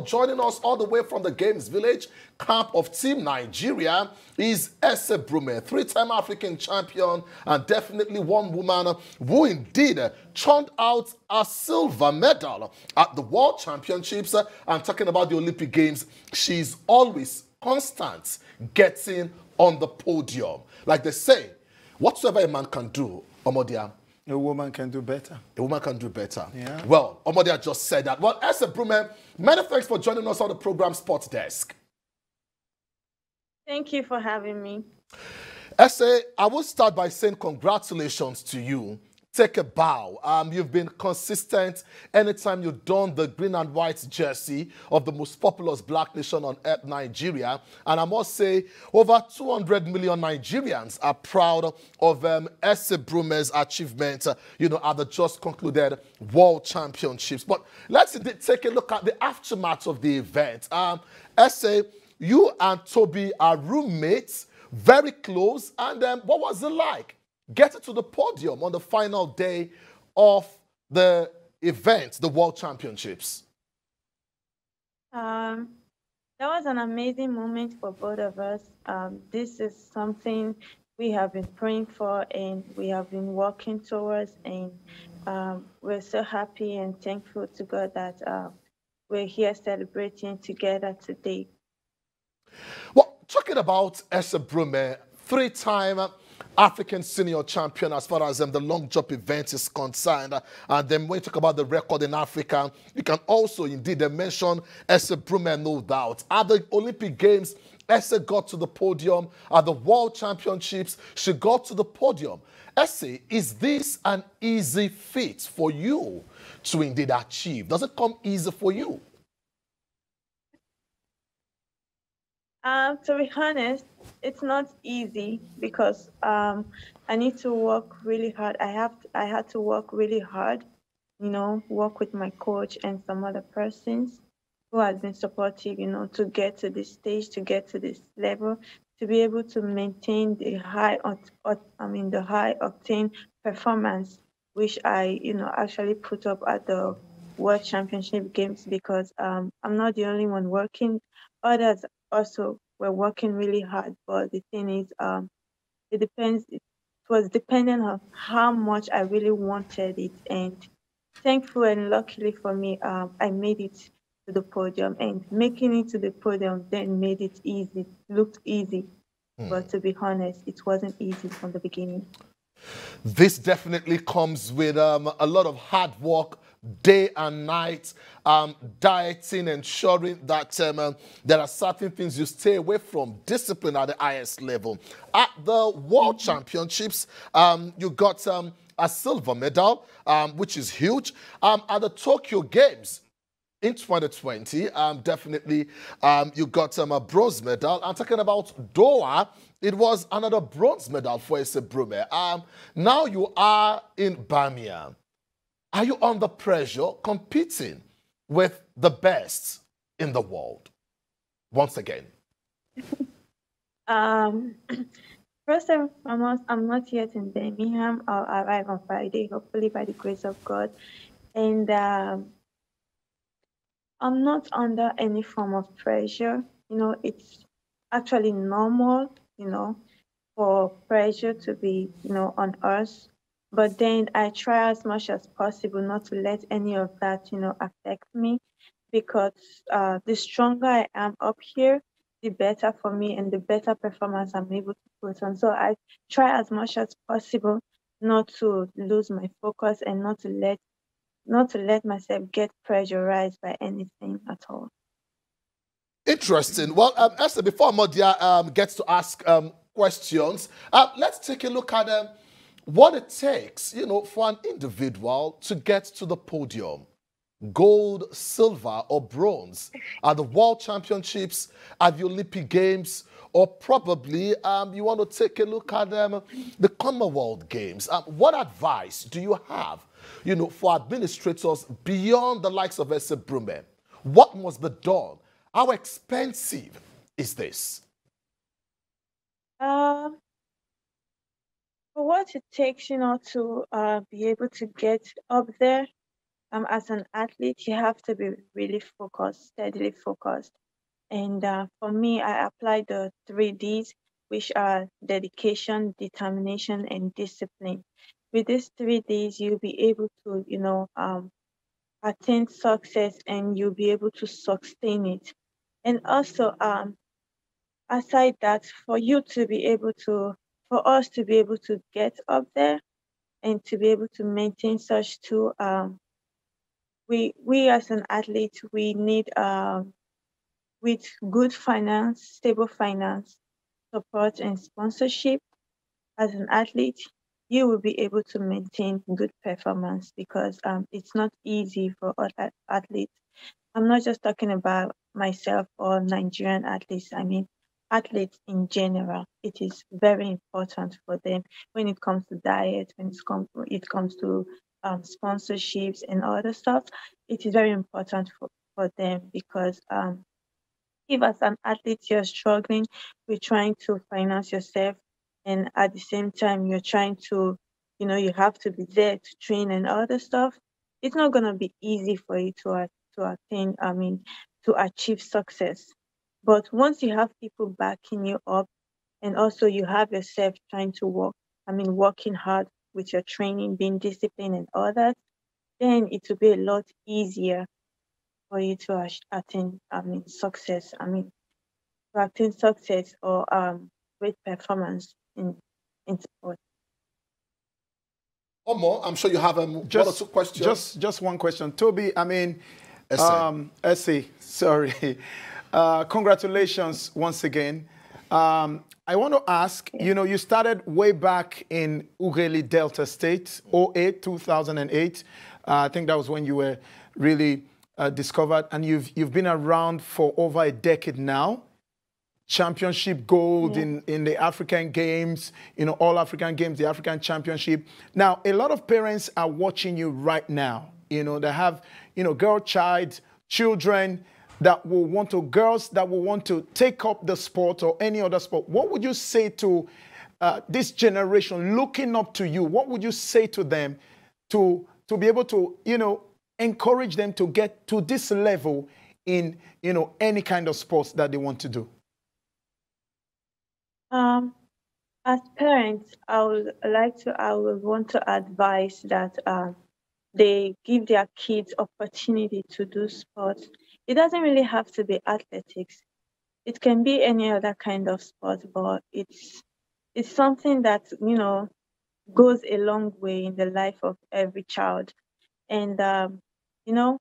Joining us all the way from the Games Village camp of Team Nigeria is Ese Brume, three-time African champion and definitely one woman who indeed churned out a silver medal at the World Championships. And talking about the Olympic Games, she's always constant getting on the podium. Like they say, whatsoever a man can do, Omodia, a woman can do better. A woman can do better. Yeah. Well, Omodia just said that. Well, Ese Brume, many thanks for joining us on the program Sports Desk. Thank you for having me. Ese, I will start by saying congratulations to you. Take a bow. You've been consistent anytime you've done the green and white jersey of the most populous black nation on earth, Nigeria. And I must say, over 200 million Nigerians are proud of Ese Brume's achievement, at the just concluded World Championships. But let's take a look at the aftermath of the event. Ese, you and Tobi are roommates, very close. And what was it like getting to the podium on the final day of the event, the World Championships? That was an amazing moment for both of us. This is something we have been praying for and we have been working towards, and we're so happy and thankful to God that we're here celebrating together today. Well, talking about Ese Brume, three-time African senior champion as far as the long jump event is concerned. And then when you talk about the record in Africa, you can also indeed mention Ese Brume, no doubt. At the Olympic Games, Ese got to the podium. At the World Championships, she got to the podium. Ese, is this an easy feat for you to indeed achieve? Does it come easy for you? To be honest, it's not easy because I need to work really hard. I had to work really hard, work with my coach and some other persons who has been supportive, to get to this stage, to get to this level, to be able to maintain the high octane performance, which I, actually put up at the World Championship Games, because I'm not the only one working. Others also were working really hard, but the thing is, it was dependent on how much I really wanted it, and thankful and luckily for me, I made it to the podium, and making it to the podium then made it easy, looked easy, but to be honest, it wasn't easy from the beginning. This definitely comes with a lot of hard work, day and night, dieting, ensuring that there are certain things you stay away from, discipline at the highest level. At the World Championships, you got a silver medal, which is huge. At the Tokyo Games in 2020, definitely you got a bronze medal. I'm talking about Doha. It was another bronze medal for Ese Brume. Now you are in Birmingham. Are you under pressure competing with the best in the world? Once again. First and foremost, I'm not yet in Birmingham. I'll arrive on Friday, hopefully by the grace of God. And I'm not under any form of pressure. It's actually normal, for pressure to be, on us. But then I try as much as possible not to let any of that, affect me, because the stronger I am up here, the better for me and the better performance I'm able to put on. So I try as much as possible not to lose my focus and not to let myself get pressurized by anything at all. Interesting. Well, Esther, before Modia gets to ask questions, let's take a look at what it takes, for an individual to get to the podium. Gold, silver, or bronze at the World Championships, at the Olympic Games, or probably you want to take a look at the Commonwealth Games. What advice do you have, for administrators beyond the likes of Ese Brume? What must be done? How expensive is this? For what it takes, to be able to get up there, as an athlete, you have to be really focused, steadily focused. And for me, I apply the 3 Ds, which are dedication, determination, and discipline. With these 3 Ds, you'll be able to, attain success, and you'll be able to sustain it. And also, aside that, for us to be able to get up there and to be able to maintain such too, we as an athlete, we need with good finance, stable finance, support, and sponsorship. As an athlete, you will be able to maintain good performance because it's not easy for all athletes. I'm not just talking about myself or Nigerian athletes. I mean, athletes in general. It is very important for them when it comes to diet, when it comes to sponsorships and other stuff. It is very important for them because if as an athlete you're struggling with trying to finance yourself, and at the same time you're trying to, you have to be there to train and other stuff, it's not going to be easy for you to attain, I mean, to achieve success. But once you have people backing you up, and also you have yourself trying to work, I mean, working hard with your training, being disciplined and all that, then it will be a lot easier for you to attain, I mean, success. I mean, to attain success or great performance in sport. Omo, I'm sure you have one or two questions. Just one question. Tobi, I mean, Ese. Ese, sorry. Congratulations once again. I want to ask, you started way back in Ughelli Delta State, 2008. I think that was when you were really discovered, and you've been around for over a decade now. Championship gold in the African Games, all African Games, the African Championship. Now, a lot of parents are watching you right now. They have, girl child, children that will want to, girls that will want to take up the sport or any other sport. What would you say to this generation looking up to you? What would you say to them to be able to, encourage them to get to this level in, any kind of sports that they want to do? As parents, I would want to advise that they give their kids opportunity to do sports. It doesn't really have to be athletics. It can be any other kind of sport, but it's something that goes a long way in the life of every child. And you know,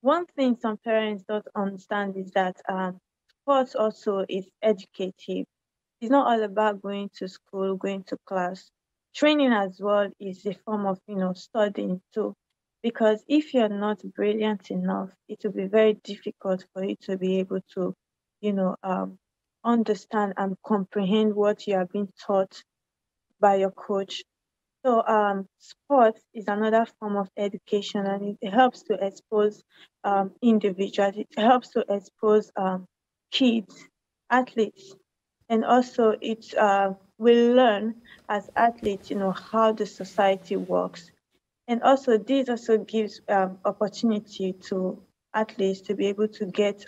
one thing some parents don't understand is that sports also is educative. It's not all about going to school, going to class. Training as well is a form of, studying too. Because if you're not brilliant enough, it will be very difficult for you to be able to, you know, um, understand and comprehend what you are being taught by your coach. So, sports is another form of education, and it helps to expose individuals. It helps to expose kids, athletes, and also it will learn as athletes, how the society works. And also, this also gives opportunity to athletes to be able to get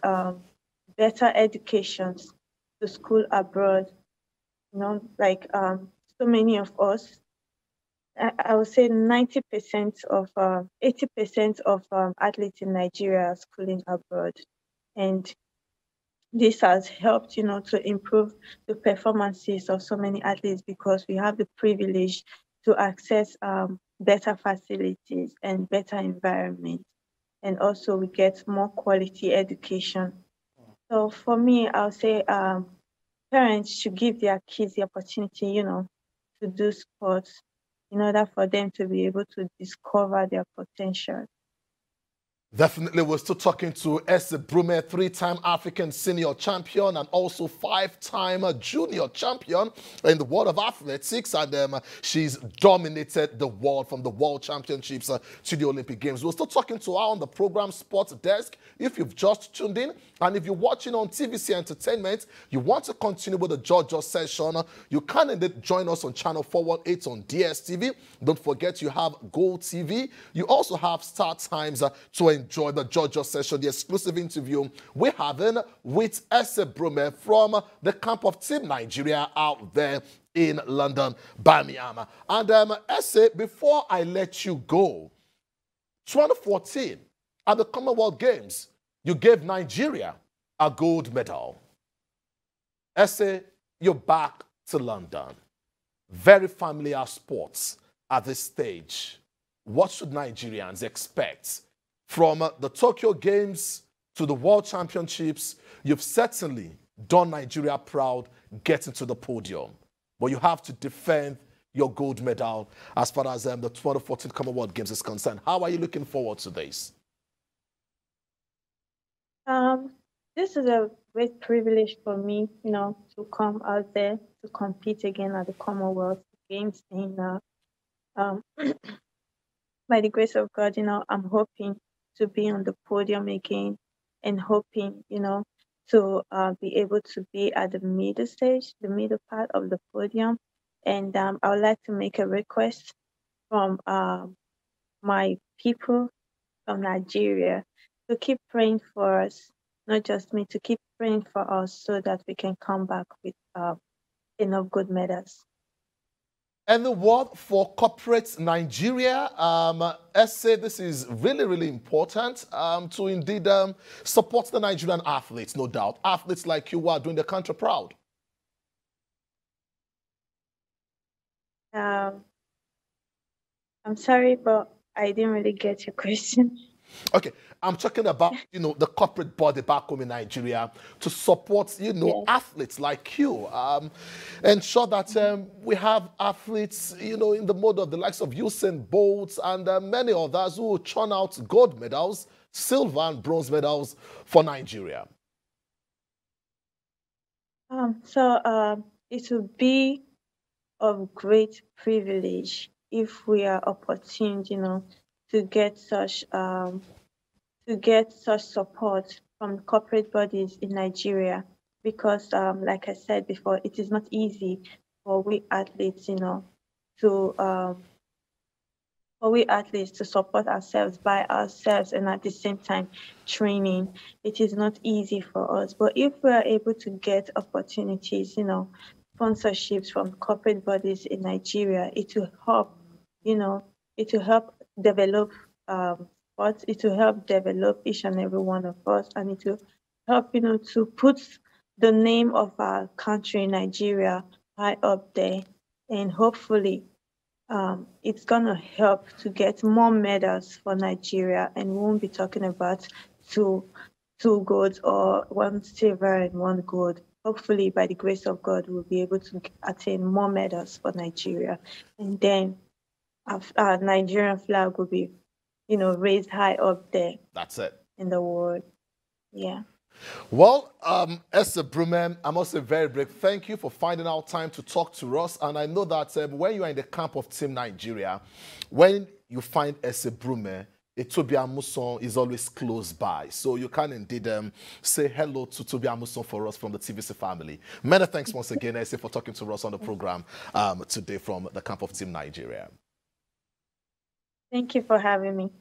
better educations to school abroad. Like so many of us, I would say 90% of 80% of athletes in Nigeria are schooling abroad, and this has helped, to improve the performances of so many athletes because we have the privilege to access better facilities and better environment, and also we get more quality education. So for me, I'll say parents should give their kids the opportunity, to do sports in order for them to be able to discover their potential. Definitely, we're still talking to Ese Brume, three-time African senior champion and also five-time junior champion in the world of athletics. And she's dominated the world from the World Championships to the Olympic Games. We're still talking to her on the program Sports Desk. If you've just tuned in and if you're watching on TVC Entertainment, you want to continue with the Georgia session, you can indeed join us on channel 418 on DSTV. Don't forget you have Gold TV. You also have Star Times to enjoy the Georgia session, the exclusive interview we're having with Ese Brume from the camp of Team Nigeria out there in London, Birmingham. And Ese, before I let you go, 2014 at the Commonwealth Games, you gave Nigeria a gold medal. Ese, you're back to London. Very familiar sports at this stage. What should Nigerians expect from the Tokyo Games to the World Championships? You've certainly done Nigeria proud getting to the podium, but you have to defend your gold medal as far as the 2014 Commonwealth Games is concerned. How are you looking forward to this? This is a great privilege for me, to come out there to compete again at the Commonwealth Games. And by the grace of God, I'm hoping to be on the podium again and hoping, to be able to be at the middle stage, the middle part of the podium. And I would like to make a request from my people from Nigeria to keep praying for us, not just me, to keep praying for us so that we can come back with enough good medals. And the word for corporate Nigeria, Ese, this is really, really important to indeed support the Nigerian athletes, no doubt. Athletes like you are doing the country proud. I'm sorry, but I didn't really get your question. Okay, I'm talking about, the corporate body back home in Nigeria to support, Yes. athletes like you. Ensure that we have athletes, in the mode of the likes of Usain Bolt and many others who will churn out gold medals, silver and bronze medals for Nigeria. It would be of great privilege if we are opportune, to get such support from corporate bodies in Nigeria, because like I said before, it is not easy for we athletes, to support ourselves by ourselves and at the same time training. It is not easy for us. But if we are able to get opportunities, sponsorships from corporate bodies in Nigeria, it will help, it will help develop sports, it will help develop each and every one of us, and it will help, to put the name of our country, Nigeria, high up there. And hopefully, it's gonna help to get more medals for Nigeria, and we won't be talking about two golds or one silver and one gold. Hopefully, by the grace of God, we'll be able to attain more medals for Nigeria, and then our Nigerian flag will be, raised high up there. That's it. In the world. Yeah. Well, Ese Brume, I must say very brief. Thank you for finding out time to talk to us. And I know that when you are in the camp of Team Nigeria, when you find Ese Brume, Tobi Amusan is always close by. So you can indeed say hello to Tobi Amusan for us from the TVC family. Many thanks once again, Ese, for talking to us on the program today from the camp of Team Nigeria. Thank you for having me.